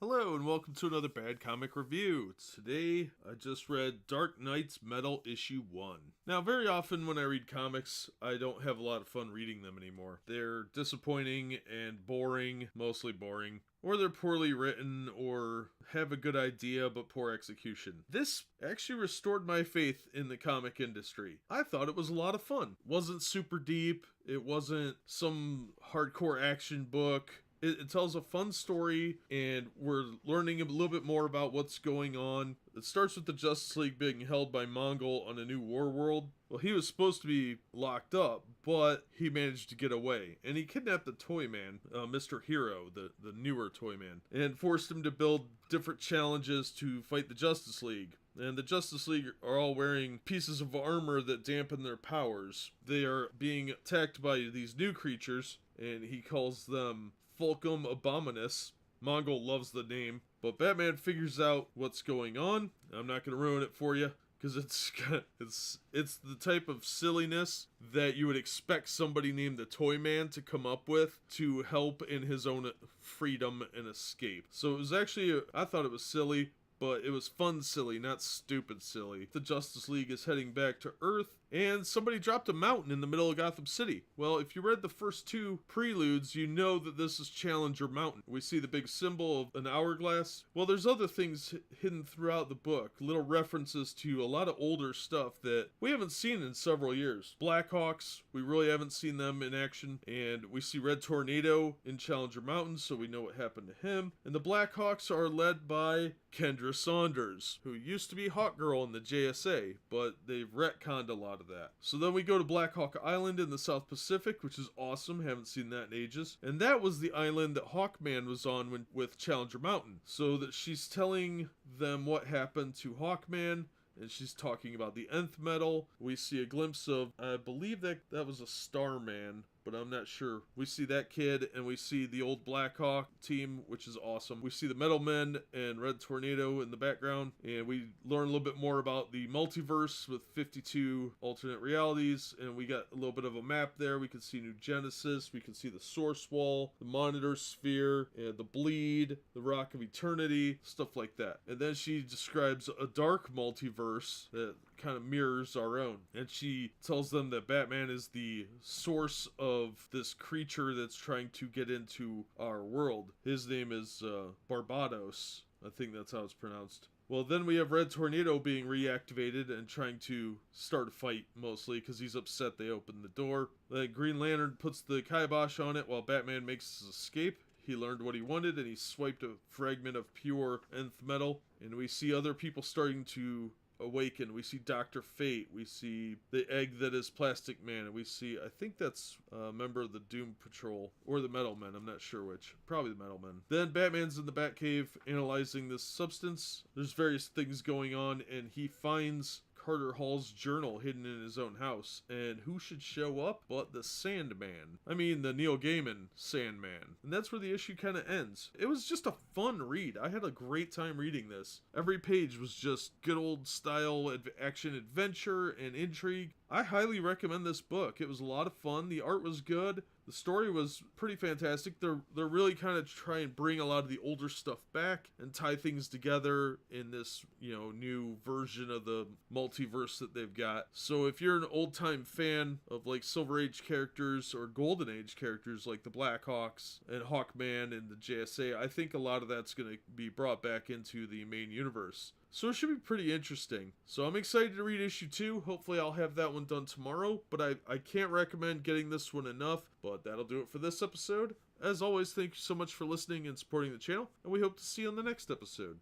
Hello and welcome to another Bad Comic Review. Today I just read Nth Metal issue 1. Now very often when I read comics, I don't have a lot of fun reading them anymore. They're disappointing and boring, mostly boring, or they're poorly written or have a good idea but poor execution. This actually restored my faith in the comic industry. I thought it was a lot of fun. It wasn't super deep, it wasn't some hardcore action book. It tells a fun story, and we're learning a little bit more about what's going on. It starts with the Justice League being held by Mongol on a new war world. Well, he was supposed to be locked up, but he managed to get away. And he kidnapped the Toyman, Mr. Hero, the newer Toyman, and forced him to build different challenges to fight the Justice League. And the Justice League are all wearing pieces of armor that dampen their powers. They are being attacked by these new creatures, and he calls them Fulcum Abominus. Mongol loves the name, but Batman figures out what's going on. I'm not going to ruin it for you, because it's the type of silliness that you would expect somebody named the Toyman to come up with to help in his own freedom and escape. So it was actually, I thought it was silly, but it was fun silly, not stupid silly. The Justice League is heading back to Earth, and somebody dropped a mountain in the middle of Gotham City. Well, if you read the first two preludes, you know that this is Challenger Mountain. We see the big symbol of an hourglass. Well, there's other things hidden throughout the book, little references to a lot of older stuff that we haven't seen in several years. Blackhawks, we really haven't seen them in action, and we see Red Tornado in Challenger Mountain, so we know what happened to him. And the Blackhawks are led by Kendra Saunders, who used to be Hawkgirl in the JSA, but they've retconned a lot of that. So then we go to Black Hawk Island in the South Pacific, which is awesome, haven't seen that in ages. And that was the island that Hawkman was on with Challenger Mountain. So that she's telling them what happened to Hawkman, and she's talking about the Nth Metal. We see a glimpse of, I believe that was a Starman, but I'm not sure. We see that kid, and we see the old Blackhawk team, which is awesome. We see the Metal Men and Red Tornado in the background, and we learn a little bit more about the multiverse with 52 alternate realities, and we got a little bit of a map there. We can see New Genesis, we can see the Source Wall, the Monitor Sphere, and the Bleed, the Rock of Eternity, stuff like that. And then she describes a dark multiverse that kind of mirrors our own, and she tells them that Batman is the source of this creature that's trying to get into our world. His name is Barbados. I think that's how it's pronounced. Well, then we have Red Tornado being reactivated and trying to start a fight, mostly because he's upset they opened the door. Then Green Lantern puts the kibosh on it while Batman makes his escape. He learned what he wanted, and he swiped a fragment of pure Nth Metal. And we see other people starting to awaken. We see Dr. Fate, we see the egg that is Plastic Man, and we see, I think that's a member of the Doom Patrol, or the Metal Men, I'm not sure which. Probably the Metal Men. Then Batman's in the Batcave analyzing this substance. There's various things going on, and he finds Carter Hall's journal hidden in his own house. And who should show up but the Sandman? I mean, the Neil Gaiman Sandman. And that's where the issue kind of ends. It was just a fun read. I had a great time reading this. Every page was just good old style action adventure and intrigue. I highly recommend this book. It was a lot of fun. The art was good. The story was pretty fantastic. They're really kind of trying to bring a lot of the older stuff back and tie things together in this, new version of the multiverse that they've got. So if you're an old-time fan of like Silver Age characters or Golden Age characters like the Blackhawks and Hawkman and the JSA, I think a lot of that's going to be brought back into the main universe. So it should be pretty interesting. So I'm excited to read issue 2. Hopefully I'll have that one done tomorrow. But I can't recommend getting this one enough. But that'll do it for this episode. As always, thank you so much for listening and supporting the channel. And we hope to see you on the next episode.